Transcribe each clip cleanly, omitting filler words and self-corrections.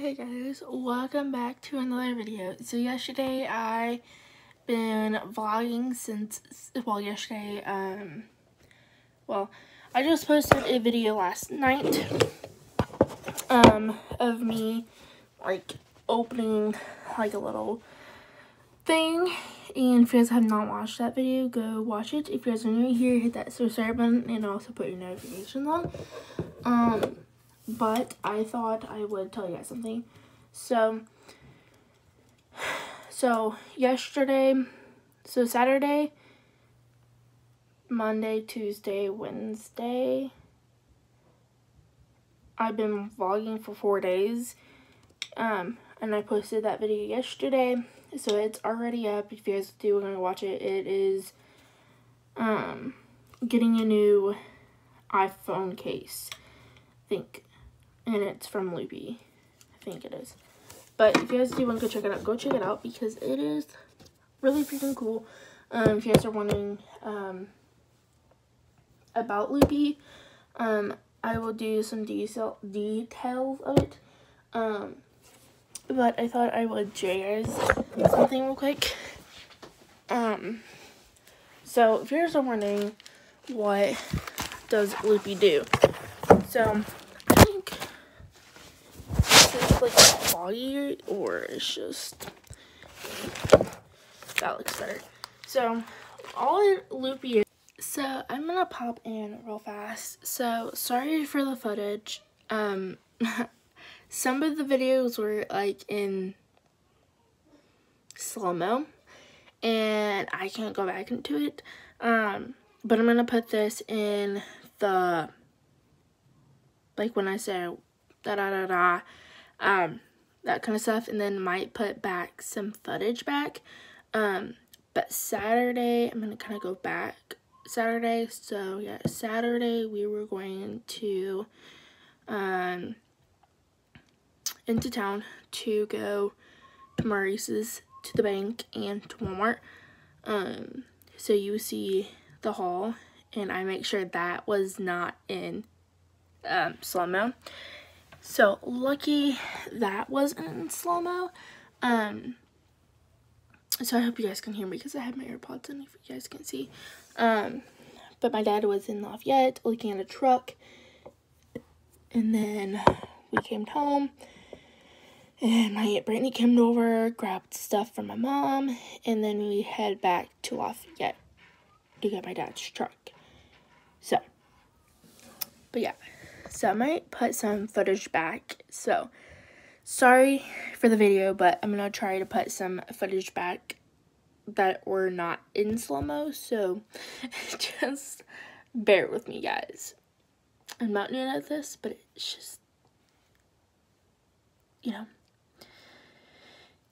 Hey guys, welcome back to another video. So yesterday I been vlogging since, yesterday, I just posted a video last night, of me, like, opening, like, a little thing, and if you guys have not watched that video, go watch it. If you guys are new here, hit that subscribe button, and also put your notifications on. But I thought I would tell you guys something. So Saturday, Monday, Tuesday, Wednesday, I've been vlogging for 4 days, and I posted that video yesterday, so it's already up. If you guys do want to watch it, it is, getting a new iPhone case, I think, and it's from Loopy, I think it is. But if you guys do want to go check it out because it is really freaking cool. If you guys are wondering about Loopy, I will do some details of it. But I thought I would show you guys something real quick. So if you guys are wondering what does Loopy do, so I think it's like foggy, or it's just, that looks better. So all Loopy is, so I'm gonna pop in real fast. So sorry for the footage. Some of the videos were like in slow-mo and I can't go back into it. But I'm gonna put this in the, like when I say that kind of stuff, and then might put back some footage back. But Saturday, I'm gonna kind of go back Saturday. So yeah, Saturday we were going to into town to go to Maurice's, to the bank, and to Walmart. So you see the haul, and I make sure that was not in slow-mo. So lucky that wasn't in slow-mo. So I hope you guys can hear me because I have my AirPods in, if you guys can see. But my dad was in Lafayette looking at a truck, and then we came home, and my Aunt Brittany came over, grabbed stuff from my mom, and then we head back to Lafayette to get my dad's truck. So, but yeah, so I might put some footage back. So, sorry for the video, but I'm going to try to put some footage back that were not in slow-mo, so just bear with me, guys. I'm not new at this, but it's just, you know,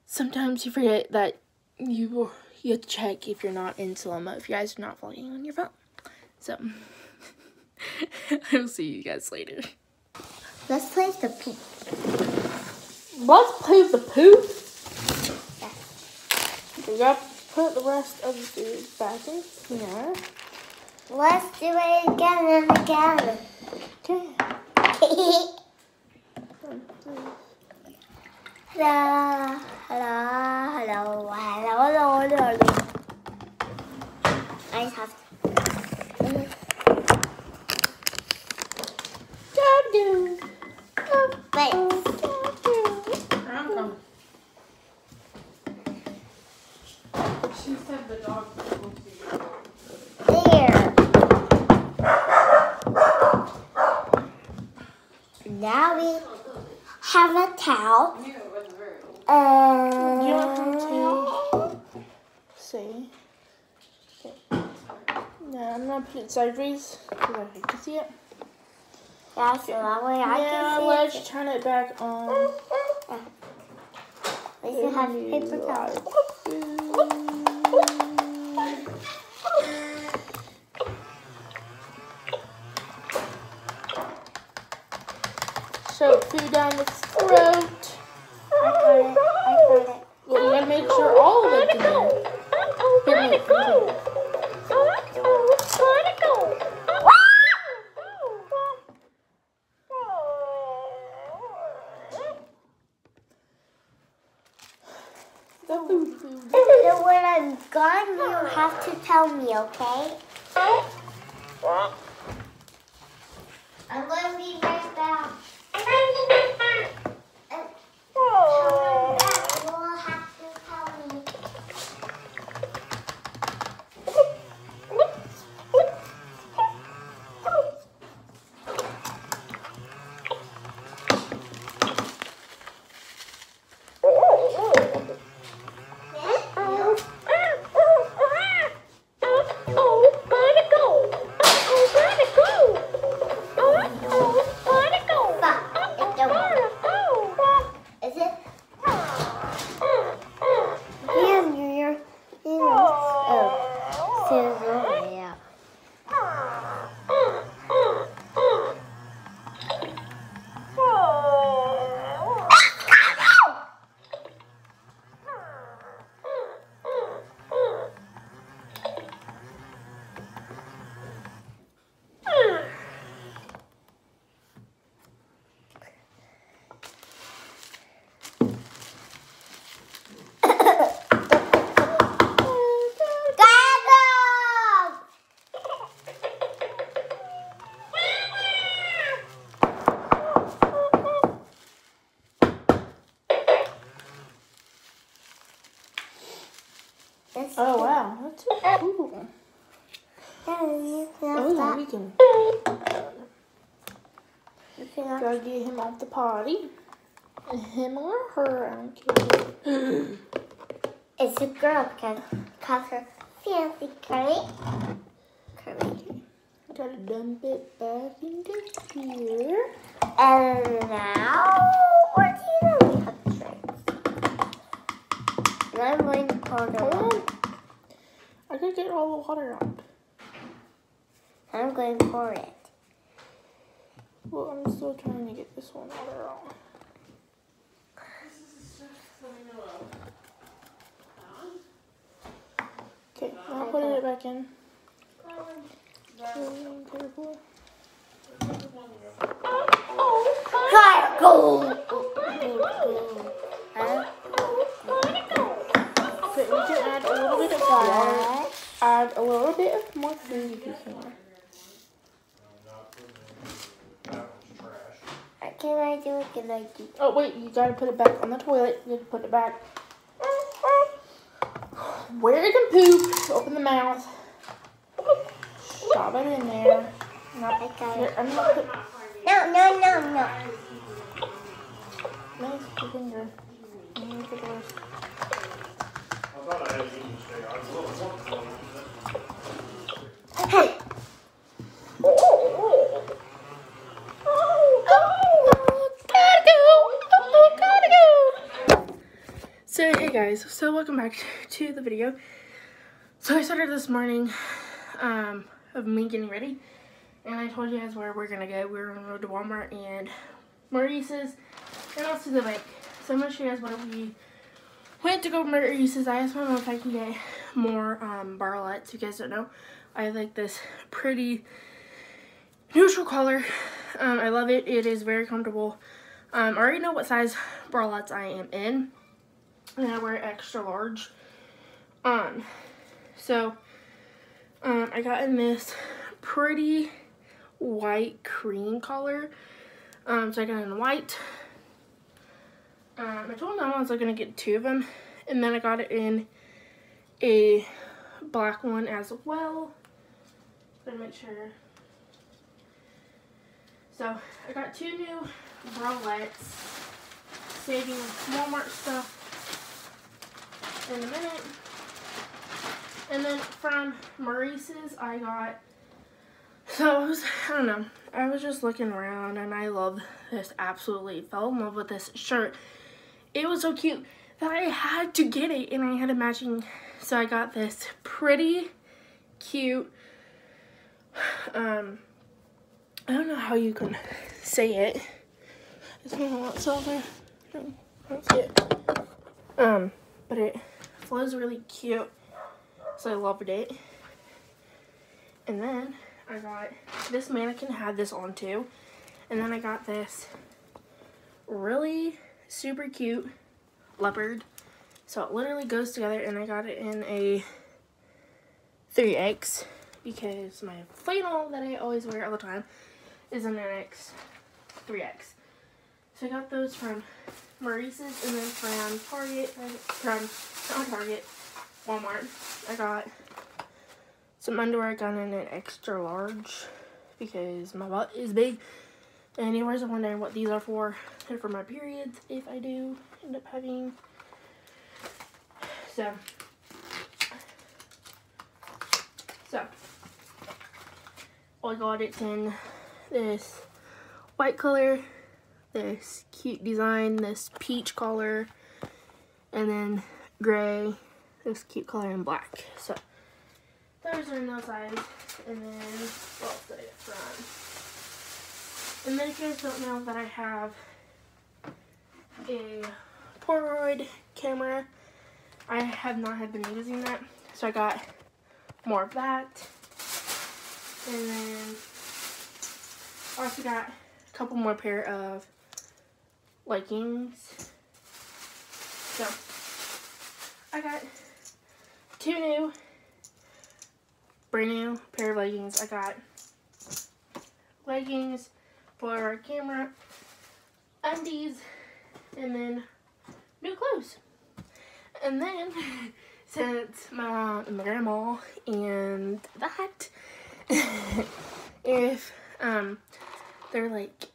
sometimes you forget that you have to check if you're not in slow-mo, if you guys are not vlogging on your phone. So, I will see you guys later. Let's play the poop. Let's play the poop? We got to put the rest of the food back in here. Let's do it again and again. Okay. Hello, hello, hello, hello, hello, hello. I just have to. Wait. I'm coming. She said the dog was supposed to be There. Now we have a towel. You want to see? Okay. Now I'm gonna put it sideways so that you can see it. Yeah, so that way I Yeah, can see let's it. turn it back on. We can have paper towels. Shove food down the throat. I got it. Well, we gotta make sure all of it's in there. Here, move, continue. tell me, okay? I'm going to be right back. And coming back, you will have to tell me. Oh wow, that's so cool. Oh, we can. Gotta get him off the potty. Him or her, I don't care. It's a girl because her fancy curly. Gotta dump it back into here. And now, what do you know we have drinks? And I'm going to pour them on. I gotta get all the water out. I'm going to pour it. Well, I'm still trying to get this one water out. Okay, now put it back in. Careful. Gotta go! Okay, we can add a little bit of water. Add a little bit of more food if you can. Can I do it? Can I do it? Oh wait, you gotta put it back on the toilet. You have to put it back. Where you can poop, open the mouth. Shove it in there. Here, I'm gonna put. No. Nice, your finger. Move the rest. Hey! So hey guys, so welcome back to the video. So I started this morning of me getting ready, and I told you guys where we're gonna go. We're gonna go to Walmart and Maurice's and also the bank. So I'm gonna show you guys what we went to go to Maurice's. I asked my mom if I can get more barlettes. You guys don't know, I like this pretty neutral color. I love it. It is very comfortable. I already know what size bralettes I am in, and I wear extra large. I got in this pretty white cream color. So I got in white. I told my mom I was gonna get 2 of them, and then I got it in a black one as well. Let me make sure. So I got 2 new bralettes, saving Walmart stuff in a minute. And then from Maurice's I got, I was just looking around and I love this, absolutely fell in love with this shirt. It was so cute that I had to get it, and I had a matching, so I got this pretty cute, I don't know how you can say it. It's not so there. No, that's it. But it flows really cute, so I loved it. And then I got this mannequin had this on too, and then I got this really super cute leopard. So it literally goes together, and I got it in a 3X because my flannel that I always wear all the time is an NX 3X. So I got those from Maurice's and then from Target, not Target, Walmart. I got some underwear. I got in an extra large because my butt is big. And you guys are wondering what these are for. They're for my periods if I do end up having. So I got it in this white color, this cute design, this peach color, and then gray, this cute color, and black. So those are in those sizes. And then what else did I get from? And then if you guys don't know that I have a Polaroid camera, I have not been using that, so I got more of that. And then I also got a couple more pair of leggings. So I got two brand new pair of leggings. I got leggings, Polaroid camera, undies, and then new clothes. And then since my mom and my grandma and that, if they're like,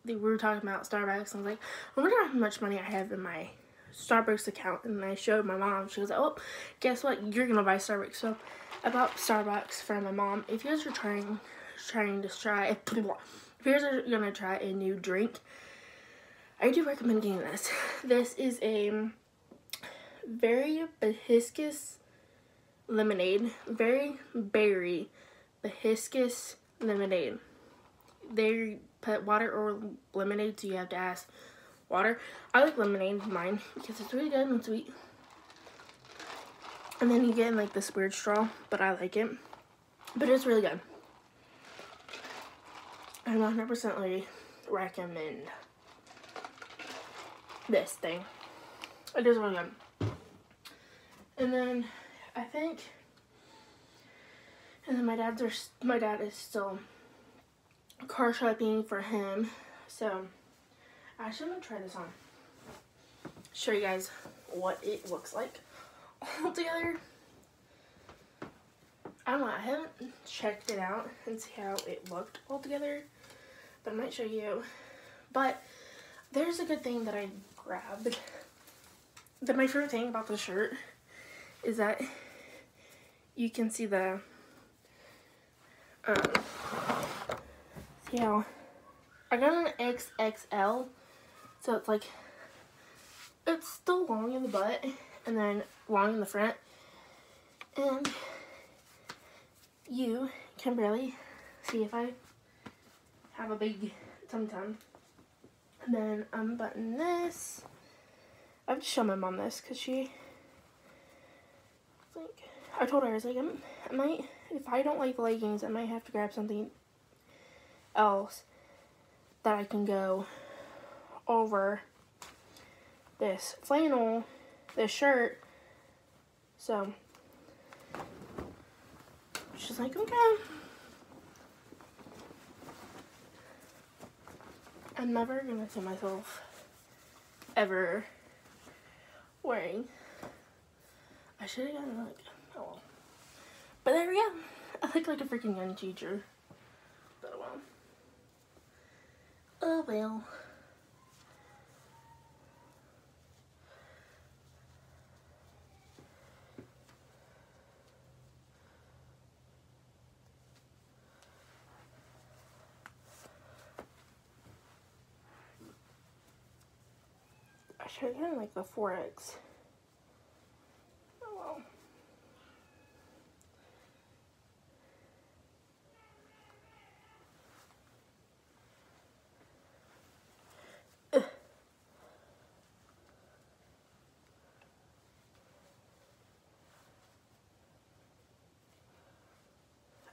we were talking about Starbucks, and I was like, I wonder how much money I have in my Starbucks account. And I showed my mom. She was like, oh, guess what, you're gonna buy Starbucks. So I bought Starbucks for my mom. If you guys are trying to try, if you guys are gonna try a new drink, I do recommend getting this. This is a very hibiscus lemonade, very berry hibiscus lemonade. They put water or lemonade, so you have to ask water. I like lemonade in mine because it's really good and sweet. And then you get in like this weird straw, but I like it. But it's really good. I 100% recommend this thing. It is really good. And then I think, and then my dad is still car shopping for him. So actually, I'm gonna try this on. Show you guys what it looks like all together. I don't know, I haven't checked it out and see how it looked all together, but I might show you. But there's a good thing that I grabbed. My favorite thing about the shirt is that you can see the see how I got an XXL, so it's like, it's still long in the butt and then long in the front, and you can barely see if I have a big tum-tum. And then unbutton this. I've just shown my mom this because she, like, I told her, I was like, I might, if I don't like leggings, I might have to grab something else that I can go over this flannel, this shirt. So she's like, okay. I'm never gonna see myself ever wearing. I should have gotten like, oh well. But there we go. I look like a freaking young teacher. But oh well. Oh well. I should have gotten like the 4X. Oh well.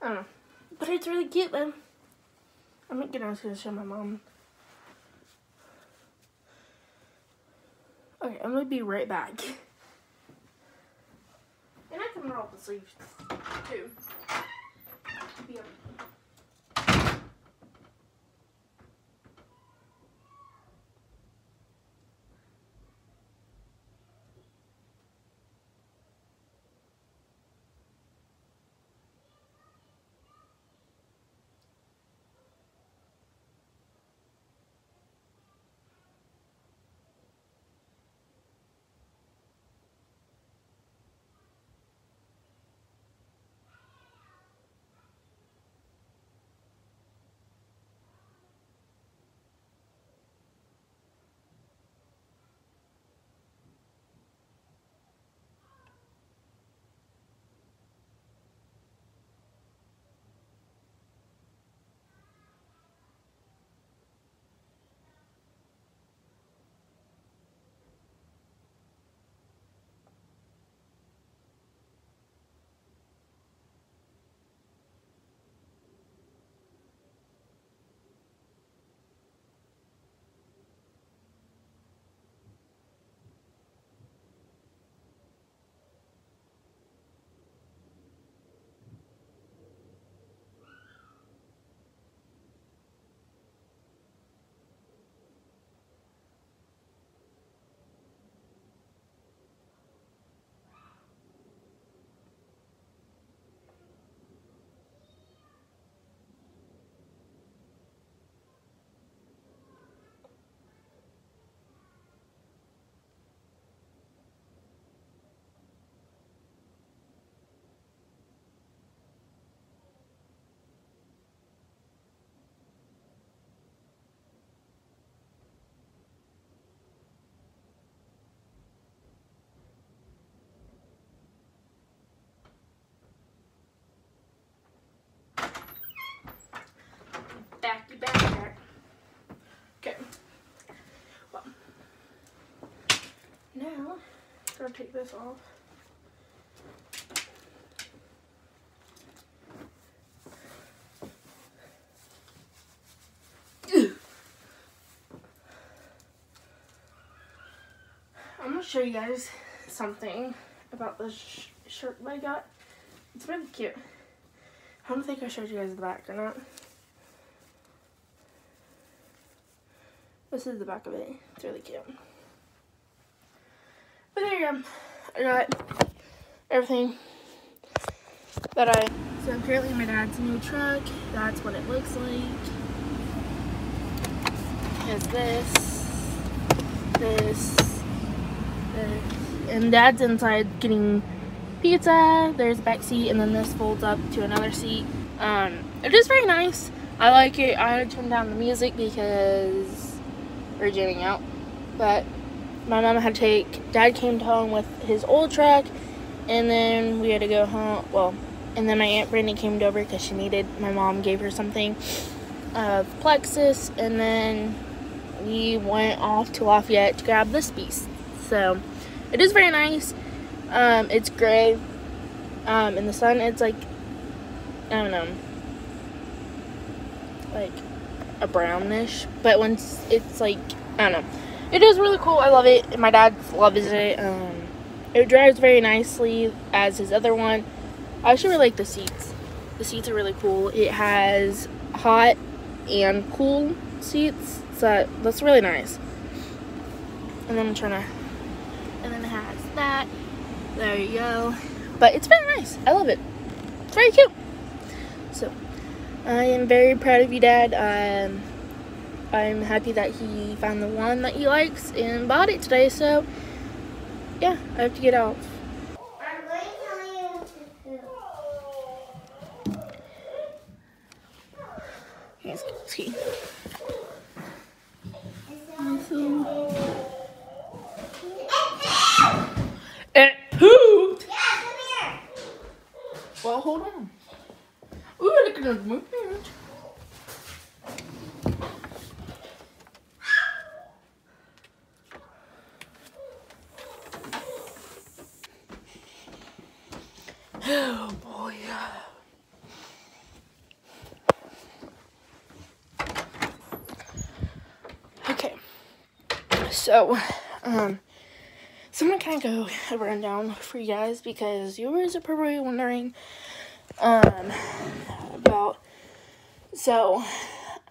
I don't know. But it's really cute though. I'm gonna show my mom. Okay, I'm gonna be right back. And I can roll the sleeves too. Be back. Okay. Well, now I'm gonna take this off. I'm gonna show you guys something about this shirt that I got. It's really cute. I don't think I showed you guys the back or not. This is the back of it. It's really cute. But there you go. I got everything that I... So currently my dad's new truck. That's what it looks like. It's this. And dad's inside getting pizza. There's a back seat, and then this folds up to another seat. It is very nice. I like it. I had to turn down the music because we're jamming out. But my mom had to take... Dad came home with his old truck, and then we had to go home. Well, and then my Aunt Brittany came over because she needed... My mom gave her something of plexus, and then we went off to Lafayette to grab this piece. So it is very nice. It's gray. In the sun, it's like, I don't know, like a brownish. But when it's like, I don't know. It is really cool. I love it. My dad loves it. It drives very nicely as his other one. I actually really like the seats. The seats are really cool. It has hot and cool seats. So that's really nice. And then I'm trying to... And then it has that. There you go. But it's very nice. I love it. It's very cute. So, I am very proud of you, Dad. I'm happy that he found the one that he likes and bought it today. So, yeah, I have to get off. I'm going to tell you what to do. Here's Kelsey. It pooped. Yeah, come here. Well, hold on. Ooh, look at those movements. Oh boy. Okay. So, So I'm gonna kind of go a rundown for you guys because you guys are probably wondering about. So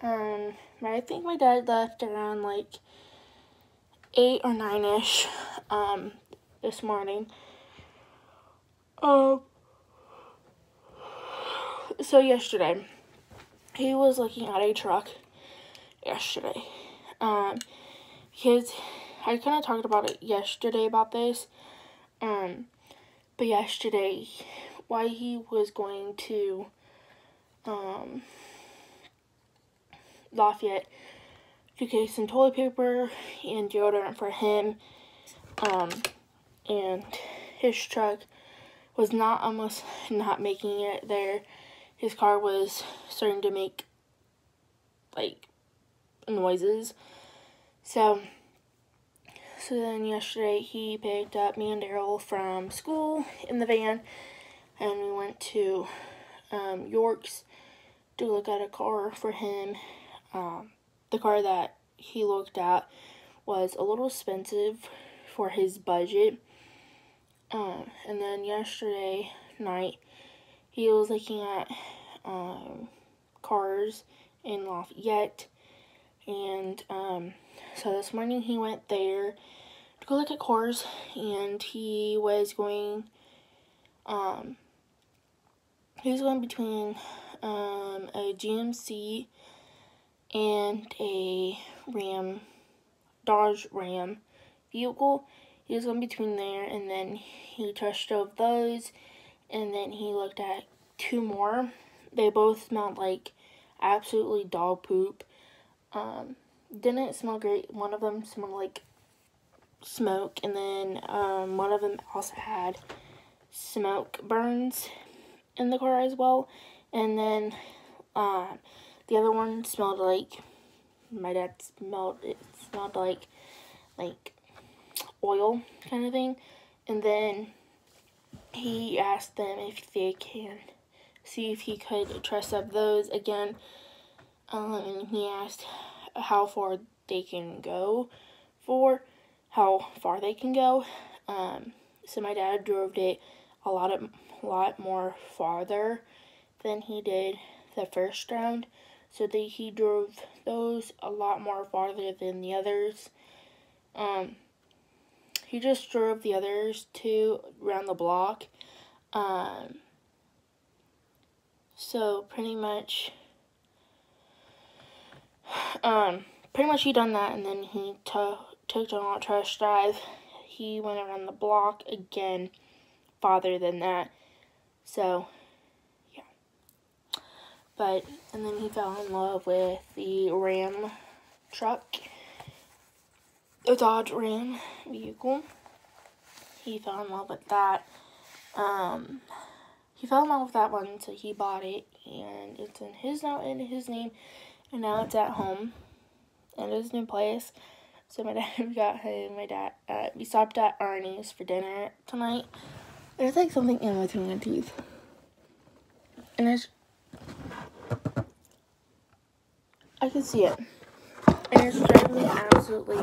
I think my dad left around like 8 or 9ish this morning. So yesterday he was looking at a truck yesterday. Because I kind of talked about it yesterday about this. But yesterday, why he was going to Lafayette to get some toilet paper and deodorant for him, and his truck was almost not making it there. His car was starting to make like noises. So then yesterday he picked up me and Daryl from school in the van, and we went to York's to look at a car for him. The car that he looked at was a little expensive for his budget. And then yesterday night he was looking at cars in Lafayette, and so this morning he went there to go look at cars, and he was going between a GMC and a Dodge Ram vehicle. He was going between there, and then he test drove those, and then he looked at 2 more. They both smelled like absolutely dog poop. Didn't smell great. One of them smelled like smoke, and then one of them also had smoke burns in the car as well. And then the other one smelled like, my dad smelled, it smelled like oil kind of thing. And then he asked them if they can see if he could truss up those again, and he asked how far they can go. So my dad drove it a lot more farther than he did the first round. So he drove those a lot more farther than the others. He just drove the others 2 around the block. So pretty much he done that, and then he took on a test drive. He went around the block again farther than that. So yeah. And then he fell in love with the Ram truck, the Dodge Ram vehicle. He fell in love with that. He fell in love with that one, so he bought it, and it's in his name, and now it's at home in his new place. So we stopped at Arnie's for dinner tonight. There's like something in between my teeth, and I can see it, and it's driving me absolutely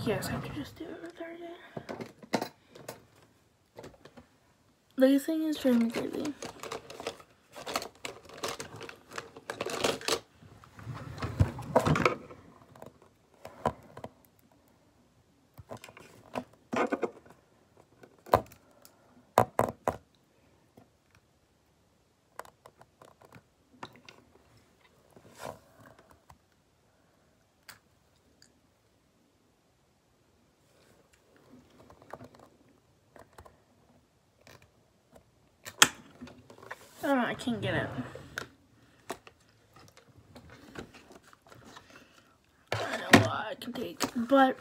yes, I could just do it retarded. This thing is driving me crazy. I don't know, I can't get it. I know what I can take, but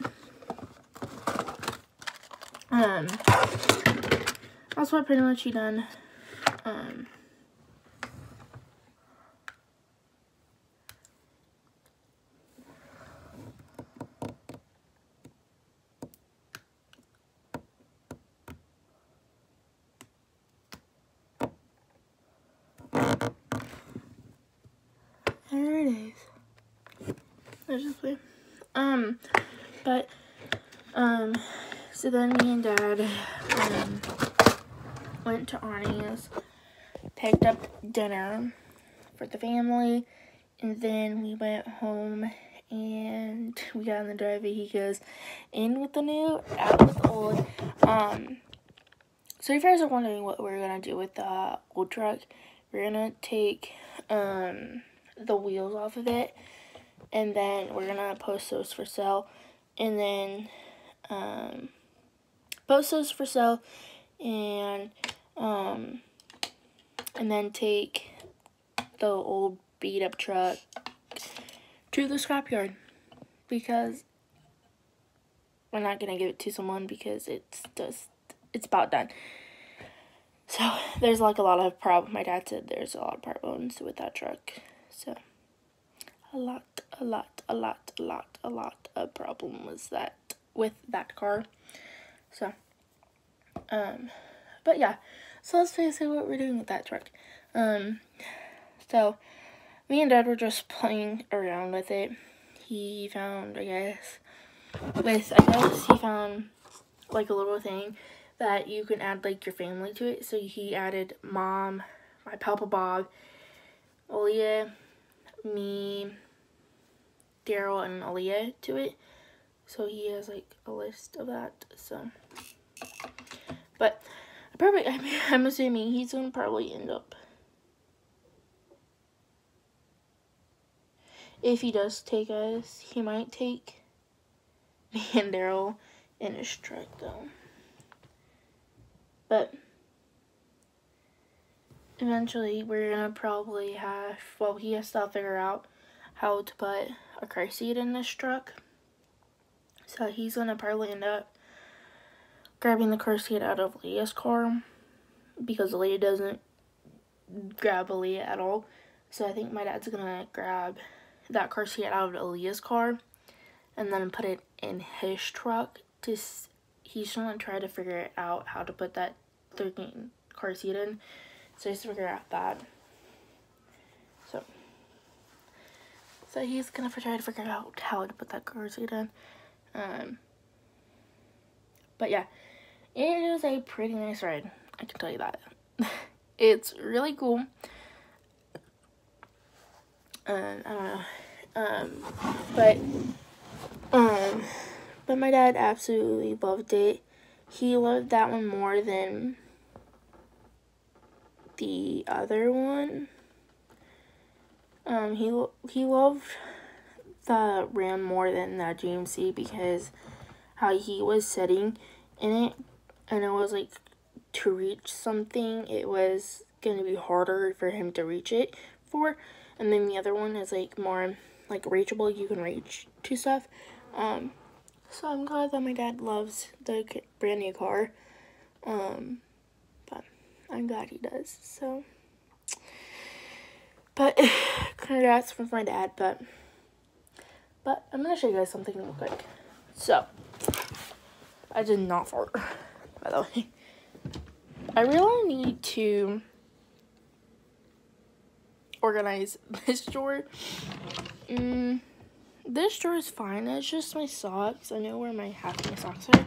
that's what pretty much he done. there it is. There's just play. But, so then me and Dad, went to Arnie's, picked up dinner for the family, and then we went home, and we got in the driveway. He goes, in with the new, out with the old. So if you guys are wondering what we're gonna do with the old truck, we're gonna take, the wheels off of it, and then we're gonna post those for sale, and then post those for sale, and then take the old beat up truck to the scrapyard, because we're not gonna give it to someone because it's about done. So there's like a lot of problems. My dad said there's a lot of problems with that truck. So a lot of problems with that car. So but yeah, so that's basically what we're doing with that truck. So me and Dad were just playing around with it. He found, he found like a little thing that you can add like your family to it. So he added Mom, my Papa Bob, Aaliyah, me, Daryl, and Aaliyah to it. So he has like a list of that. So, but I'm assuming he's gonna probably end up, if he does take us, he might take me and Daryl in his truck though. But eventually we're gonna probably have, well, he has to figure out how to put a car seat in this truck. So he's gonna probably end up grabbing the car seat out of Leah's car, because Leah doesn't grab Leah at all. So I think my dad's gonna grab that car seat out of Aaliyah's car and then put it in his truck. He's gonna try to figure out how to put that 13 car seat in. So he's figure out that. So he's gonna try to figure out how to put that car seat in. But yeah, it is a pretty nice ride, I can tell you that. It's really cool. I don't know. But my dad absolutely loved it. He loved that one more than the other one. He loved the Ram more than the GMC because how he was sitting in it, and it was like, to reach something, it was gonna be harder for him to reach it for, and then the other one is like more like reachable, you can reach to stuff. So I'm glad that my dad loves the brand new car, but I'm glad he does. So, but congrats for my dad. But I'm gonna show you guys something real quick. So I did not fart, by the way. I really need to organize this drawer. This drawer is fine. It's just my socks. I know where half my socks are.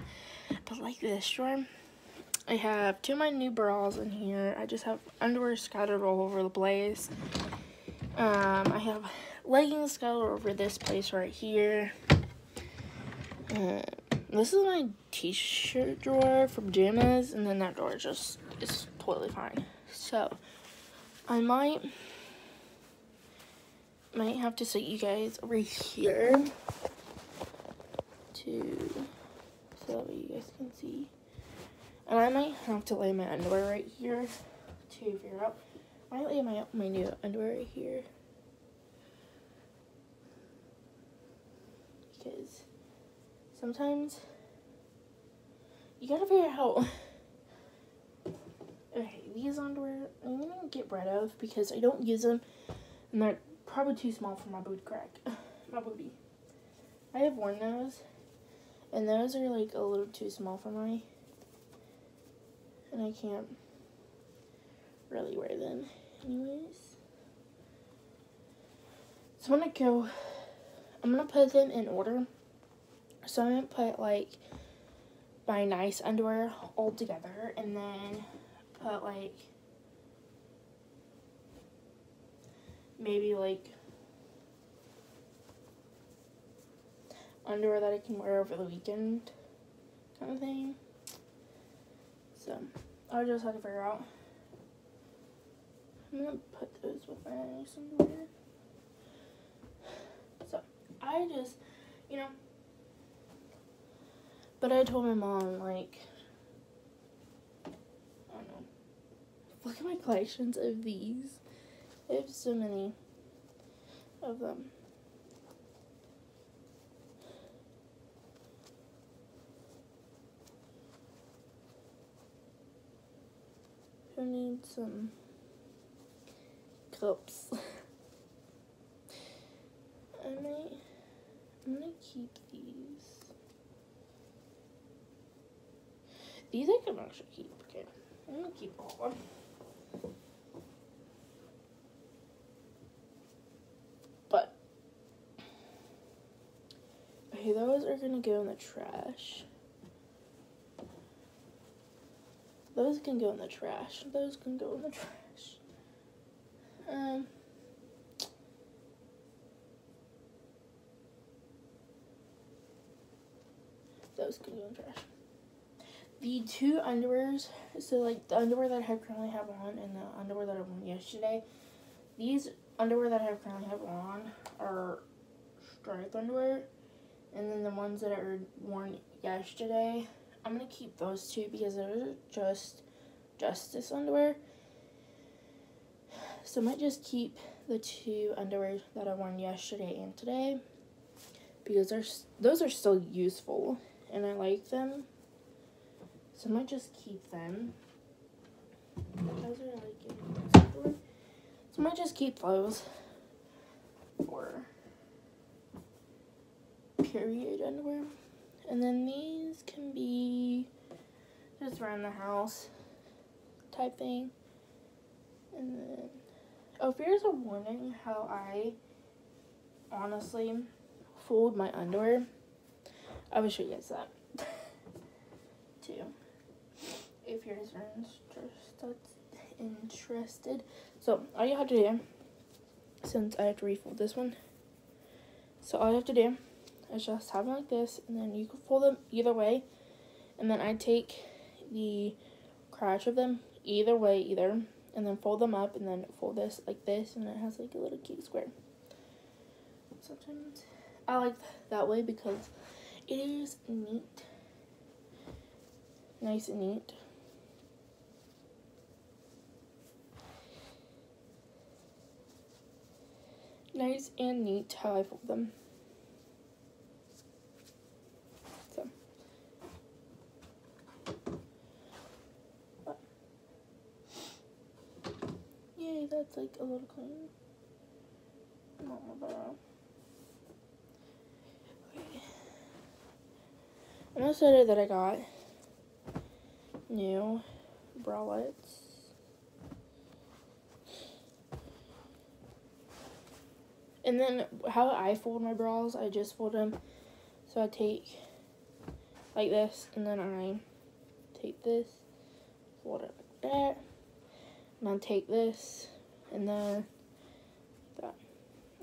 But like this drawer, I have 2 of my new bras in here. I just have underwear scattered all over the place. I have leggings scattered over this place right here. This is my t-shirt drawer from Jim's, and then that drawer just is totally fine. So I might have to set you guys over here so that you guys can see. And I might have to lay my underwear right here to figure out. I might lay my new underwear right here, because sometimes you gotta figure out. Okay, these underwear I'm gonna get rid of because I don't use them, and they're probably too small for my booty crack. My booty. I have worn those, and those are like a little too small for my, and I can't really wear them anyways. So I'm gonna put them in order. So I'm gonna put like my nice underwear all together, and then put like maybe like underwear that I can wear over the weekend kind of thing. So I'll just have to figure out. I'm gonna put those with my nice underwear. So I just, you know, but I told my mom, like, I don't know, look at my collections of these. I have so many of them. Who needs some cups? I'm gonna keep these. These I can actually keep. Okay, I'm gonna keep all of them. But okay, those are gonna go in the trash. Those can go in the trash. Those can go in the trash. Those can go in the trash. The two underwears, so like the underwear that I currently have on and the underwear that I wore yesterday, these underwear that I currently have on are striped underwear, and then the ones that are worn yesterday, I'm gonna keep those two because they're just justice underwear. So I might just keep the two underwear that I worn yesterday and today because those are still useful and I like them. So I might just keep them. Those are like, so I might just keep those for period underwear. And then these can be just around the house type thing. And then, oh, if you guys are wondering how I honestly fold my underwear, I will show you guys that too. If you guys are interested. So all you have to do, since I have to refold this one, so all you have to do is just have them like this, and then you can fold them either way, and then I take the crotch of them either way and then fold them up, and then fold this like this, and it has like a little cute square. Sometimes I like that way because it is neat, nice and neat. Nice and neat how I fold them. So, yay, that's like a little clean. Not more better. Okay. I'm excited that I got new bralettes. And then how I fold my bras, I just fold them. So I take like this, and then I take this, fold it like that, and I take this, and then that.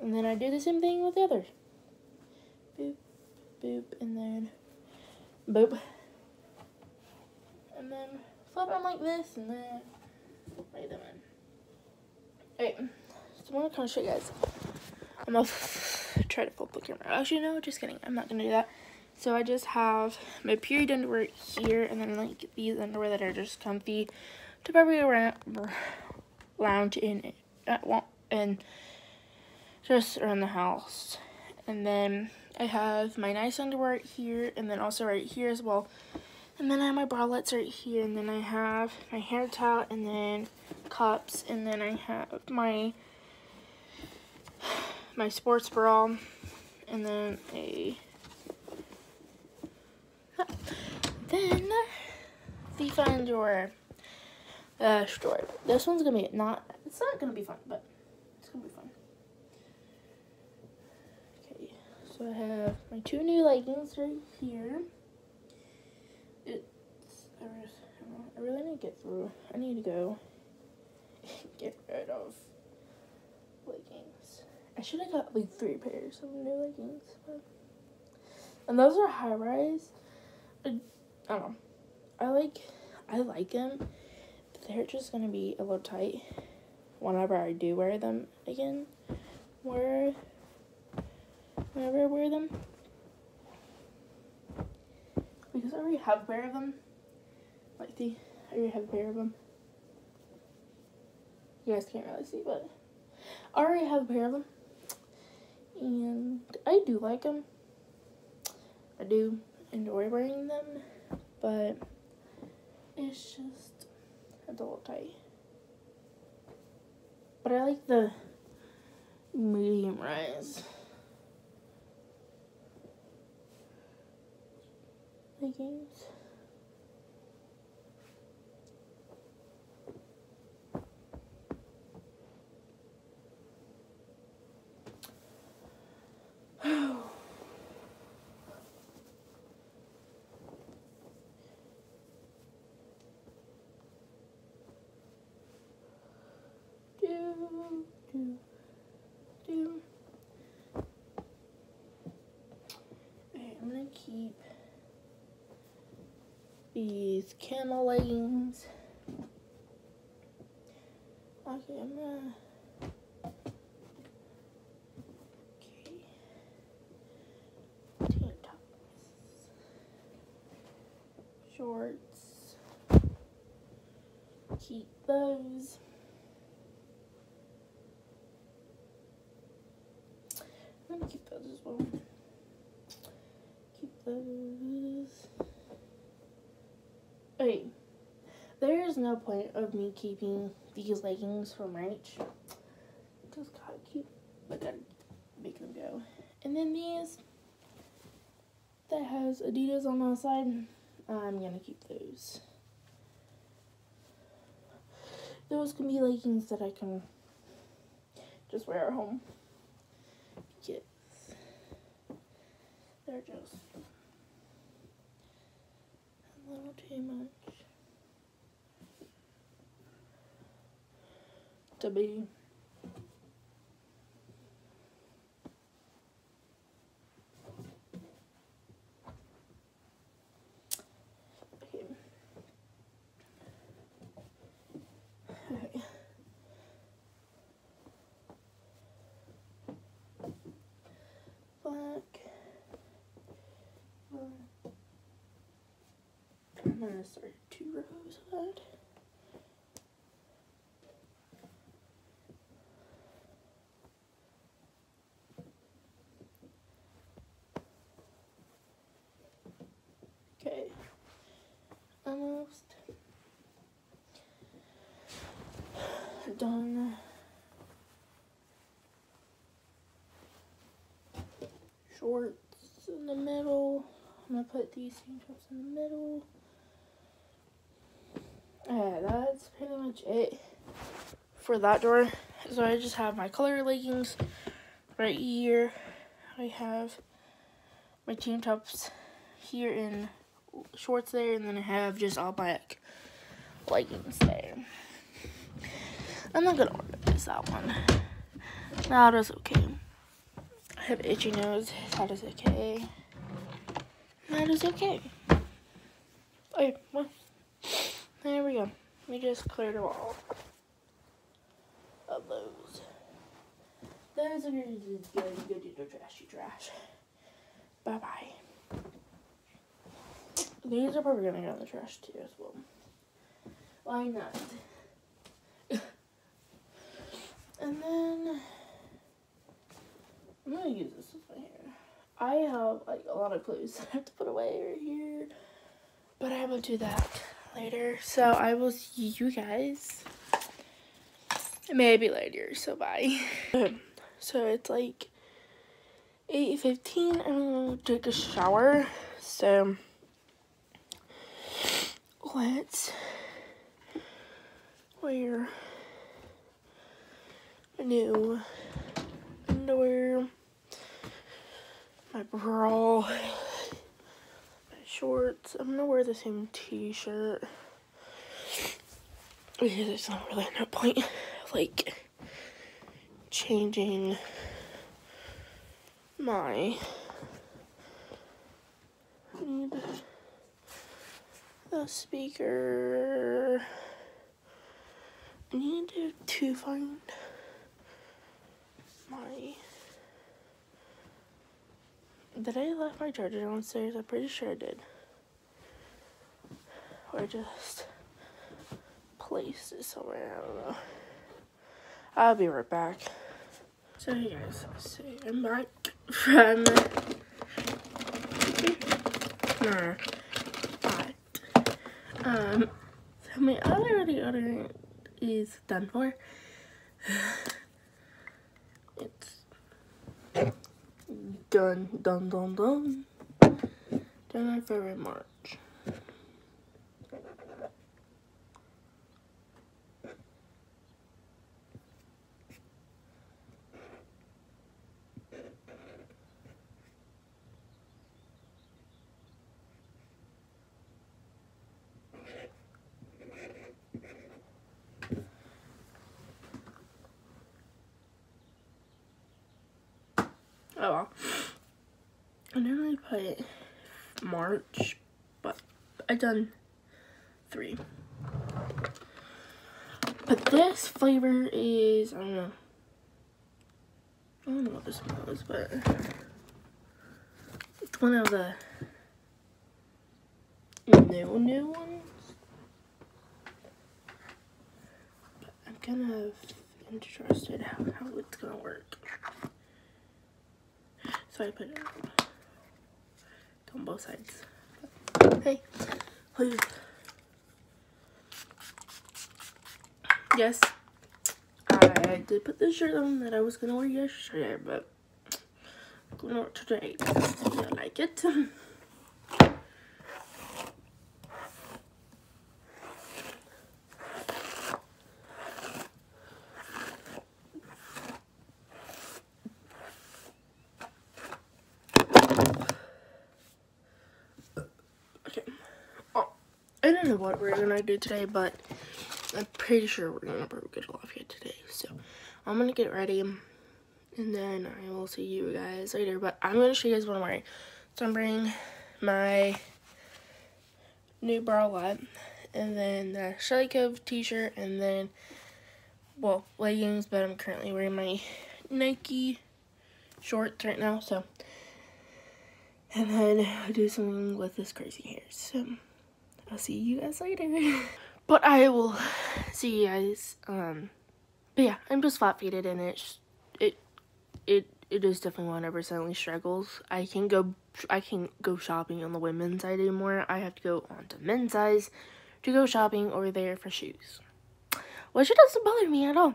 And then I do the same thing with the others. Boop, boop, and then boop. And then flip them like this, and then lay them in. Alright, so I'm going to kind of show you guys. I'm going to try to flip the camera. Actually, no, just kidding. I'm not going to do that. So I just have my period underwear here, and then like these underwear that are just comfy to probably lounge in and just around the house. And then I have my nice underwear here, and then also right here as well. And then I have my bralettes right here, and then I have my hair towel, and then cups, and then I have my sports bra, and then then the fun drawer store. This one's gonna be it's not gonna be fun, but it's gonna be fun. So I have my 2 new leggings right here. I really need to get through. I need to go get rid of leggings. I should have got like 3 pairs of new leggings. And those are high rise. I don't know. I like them, but they're just gonna be a little tight whenever I do wear them again. Whenever I wear them. Because I already have a pair of them. Like, I already have a pair of them. You guys can't really see, but I already have a pair of them. And I do like them. I do enjoy wearing them, but it's just a little tight. But I like the medium rise leggings. Okay, I'm gonna keep these camel leggings. Okay, I'm gonna. Okay. Tank tops. Shorts. Keep those. I'm gonna keep those as well. Keep those. Okay. There is no point of me keeping these leggings from Reach. Just gotta keep. I gotta make them go. And then these that has Adidas on the side, I'm gonna keep those. Those can be leggings that I can just wear at home. Yes. They're just a little too much to be. Okay. Okay. Black. I'm gonna start 2 rows of that. Okay. Almost done. Shorts in the middle. I'm gonna put these tank tops in the middle. Yeah, that's pretty much it for that drawer. So I just have my color leggings right here. I have my tank tops here in shorts there, and then I have just all black leggings there. I'm not gonna organize that one. That is okay. I have itchy nose. That is okay. That is okay. Okay, well, there we go. We just cleared it all of those. Those are gonna go do the trashy trash. Bye bye. These are probably gonna go in the trash too as well. Why not? And then I'm gonna use this with my hair. I have like a lot of clothes I have to put away right here, but I will do that later. So I will see you guys maybe later. So bye. So it's like 8:15. I'm gonna take a shower. So let's wear my new underwear, my bra, my shorts. I'm gonna wear the same t-shirt because there's not really no point like changing my need the speaker. I need to find my. Did I left my charger downstairs? I'm pretty sure I did. Or I just placed it somewhere. I don't know. I'll be right back. So hey guys, so I'm back from so my other deodorant is done for. It's done. Done on February, March. Oh well. I normally put March, but I've done 3. But this flavor is, I don't know what the smell is, but it's one of the new ones. But I'm kind of interested how it's gonna work. So I put it on both sides. But, hey, please. Yes, I did put the shirt on that I was gonna wear yesterday, but I'm gonna wear it today. Do you like it? I don't know what we're gonna do today, but I'm pretty sure we're gonna get Lafayette today. So I'm gonna get ready, and then I will see you guys later. But I'm gonna show you guys what I'm wearing. So I'm wearing my new bralette, and then the Shelly Cove t-shirt, and then, well, leggings. But I'm currently wearing my Nike shorts right now. So, and then I'll do something with this crazy hair. So I'll see you guys later. But I will see you guys. But yeah, I'm just flat-feeted, and it is definitely one of our silently struggles. I can't go shopping on the women's side anymore. I have to go on to men's size to go shopping over there for shoes, which it doesn't bother me at all.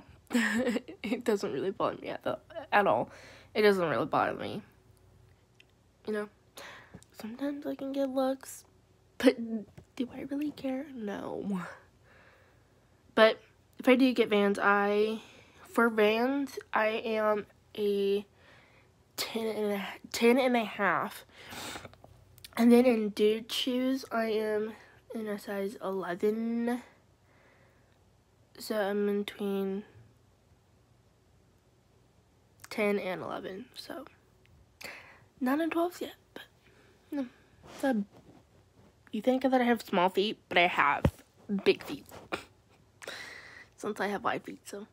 It doesn't really bother me at all. It doesn't really bother me. You know, sometimes I can get looks, but do I really care? No. But if I do get Vans, for Vans, I am a 10 and a half. And then in dude shoes, I am in a size 11. So I'm in between 10 and 11. So not in 12s yet, but no. So you think that I have small feet, but I have big feet. Since I have wide feet, so.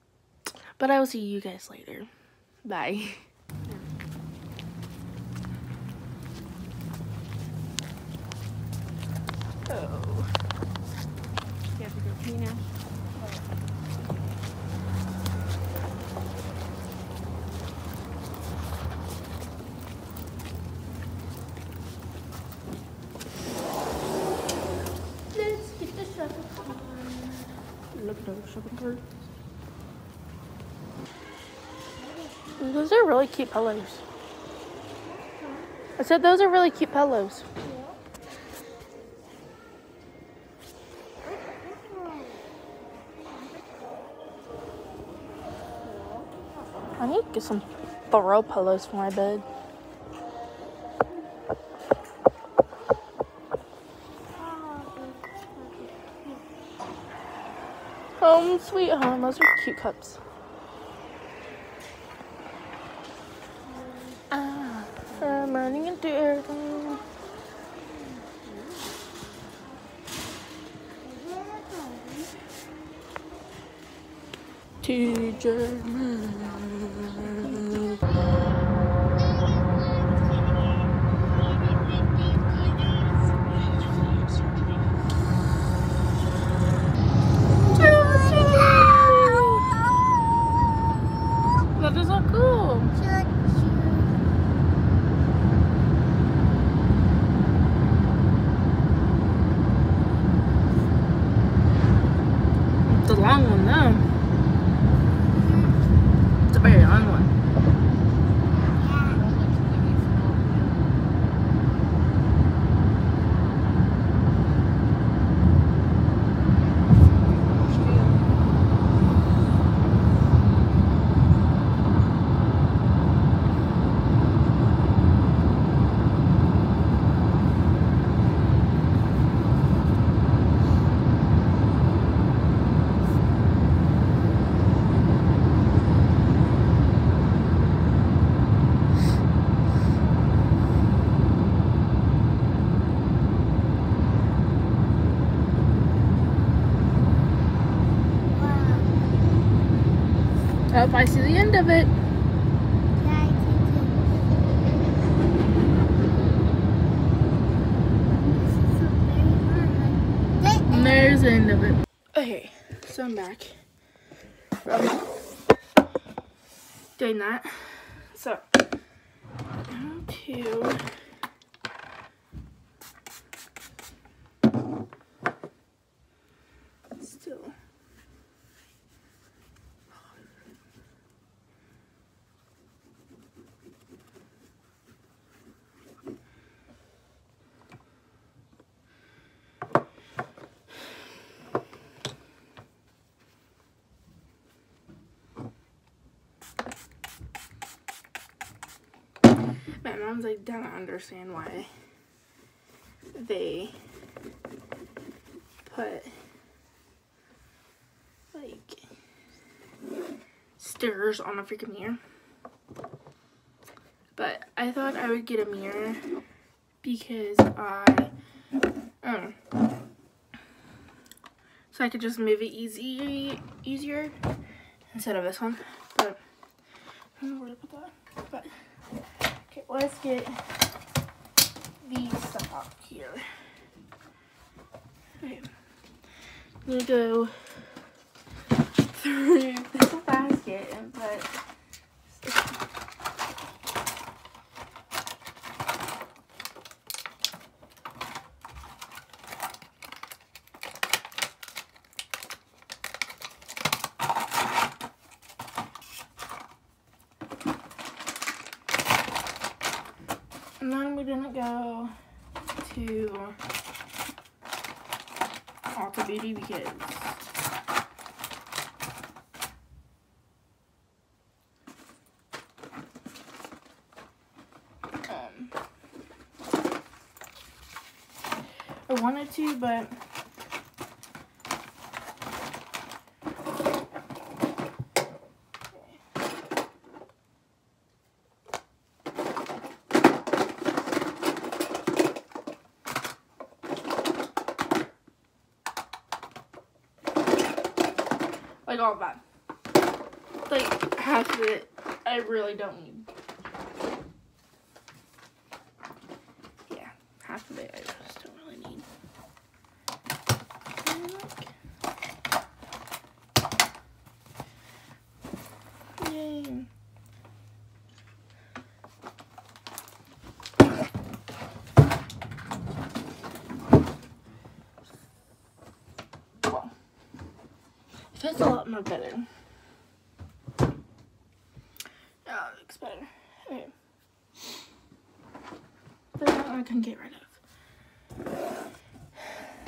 But I will see you guys later. Bye. Oh. You have to go pee now? Let's get the shopping cart. Look at those shopping carts. Those are really cute pillows. I said those are really cute pillows. I need to get some throw pillows for my bed. Home sweet home. Those are cute cups. I'm running into air. To Germany. That is so cool. It's a long one though. It's a very long one. Oh, I see the end of it. And there's the end of it. Okay, so I'm back from doing that. So, how to still. My mom's like, don't understand why they put like stickers on a freaking mirror. But I thought I would get a mirror because so I could just move it easier instead of this one. But I don't know where to put that. But okay, let's get these stuff out here. Okay, I'm gonna go through this basket and put and then we're gonna go to Ulta Beauty because I wanted to, but like all of that. Like half of it I really don't need. Yeah, half of it I just don't really need. Yay. Well, it fits a lot more better. Yeah, it looks better. Okay. That one I can get rid of.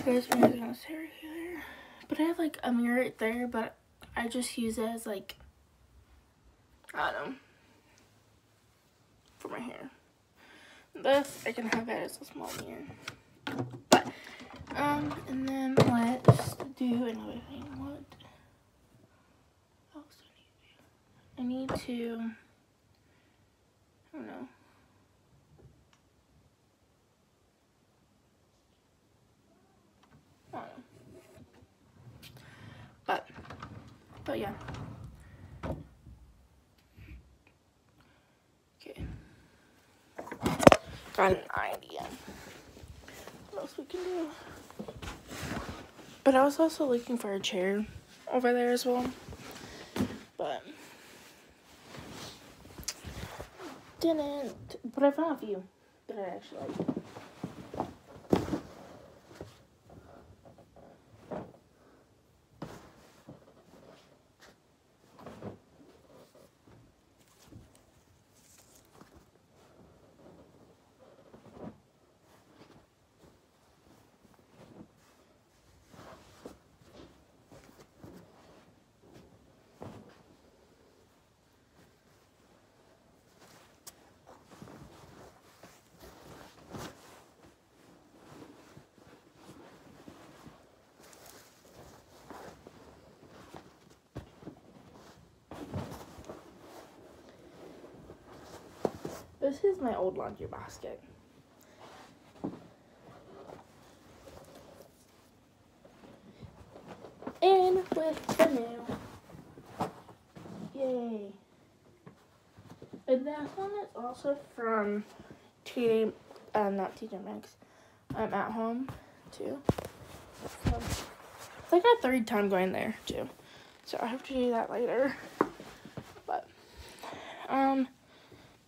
This one is gonna stay right here. But I have like a mirror right there, but I just use it as like, I don't know, for my hair. This I can have it as a small mirror. But and then let's do another thing. What to, I don't know. I don't know. But yeah. Okay. Got an idea. What else we can do? But I was also looking for a chair over there as well. But didn't. But I found a few that I actually like. This is my old laundry basket. In with the new. Yay. And that one is also from TJ, not TJ Maxx, At Home too. So it's like our third time going there too. So I have to do that later. But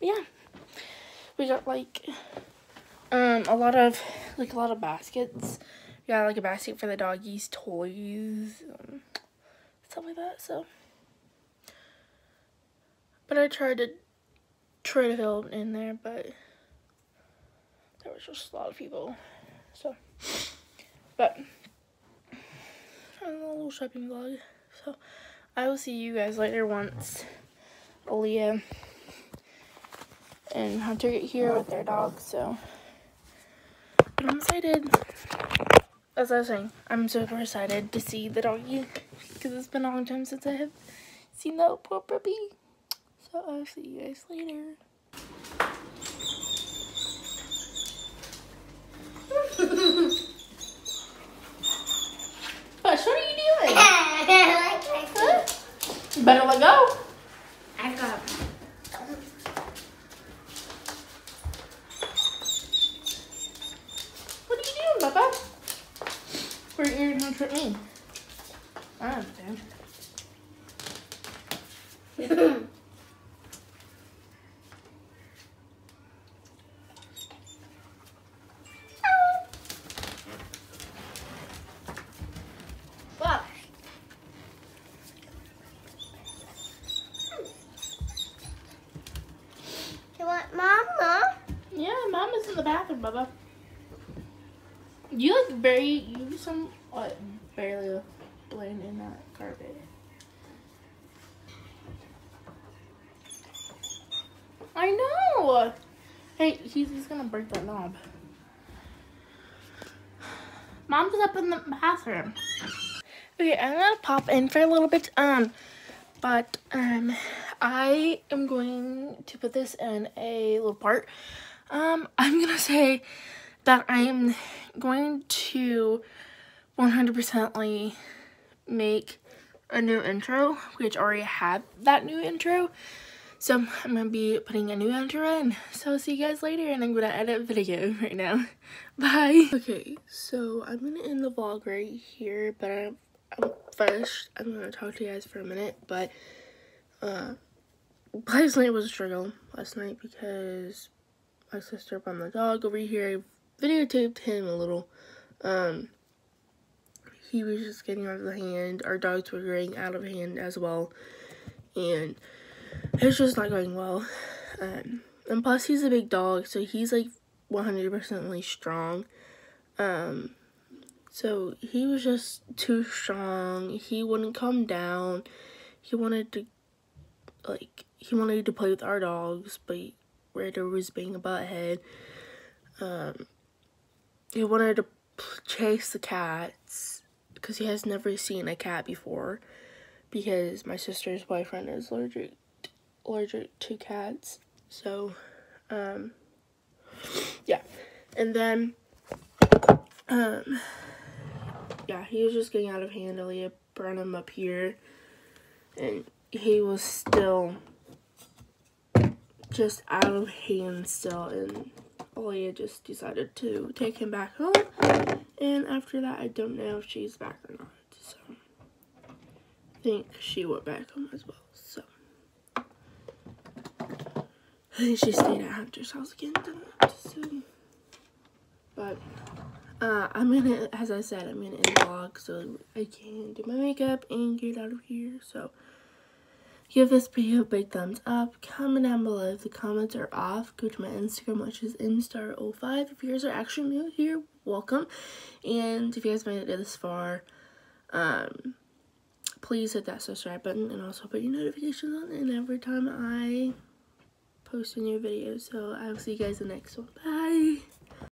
yeah. We got like a lot of baskets. We got like a basket for the doggies' toys, stuff like that. So, but I tried to fill it in there, but there was just a lot of people. So, but a little shopping vlog. So I will see you guys later once Aaliyah and Hunter get here with their dogs. So, but I'm excited. As I was saying, I'm super excited to see the doggy because it's been a long time since I have seen that poor puppy. So I'll see you guys later. Hush, what are you doing? Huh? Better let go. I got. What are you doing, Papa? Where you're gonna trip me? I understand. Look. You want Mama? Yeah, Mama's in the bathroom, Bubba. You look somewhat barely blend in that carpet. I know! Hey, he's gonna break that knob. Mom's up in the bathroom. Okay, I'm gonna pop in for a little bit, but I am going to put this in a little part. I'm gonna say that I am going to 100%ly make a new intro, which already had that new intro. So I'm going to be putting a new intro in. So I'll see you guys later, and I'm going to edit video right now. Bye. Okay, so I'm going to end the vlog right here, but first I'm going to talk to you guys for a minute. But last night was a struggle last night because my sister brought the dog over here. I videotaped him a little. He was just getting out of the hand. Our dogs were getting out of hand as well. And it's just not going well. And plus he's a big dog, so he's like 100%ly strong. So he was just too strong. He wouldn't come down. He wanted to play with our dogs, but Raider was being a butthead. He wanted to chase the cats because he has never seen a cat before, because my sister's boyfriend is allergic allergic to cats. So, yeah. And then, yeah, he was just getting out of hand. Aaliyah brought him up here, and he was still just out of hand still, and Aaliyah just decided to take him back home. And after that, I don't know if she's back or not. So, I think she went back home as well. So, I think she stayed at Hunter's house again. So, but, I'm gonna, as I said, I'm gonna end the vlog so I can do my makeup and get out of here. So, give this video a big thumbs up. Comment down below if the comments are off. Go to my Instagram, which is instar05. If you guys are actually new here, welcome. And if you guys made it this far, please hit that subscribe button and also put your notifications on. And every time I post a new video. So I will see you guys in the next one. Bye.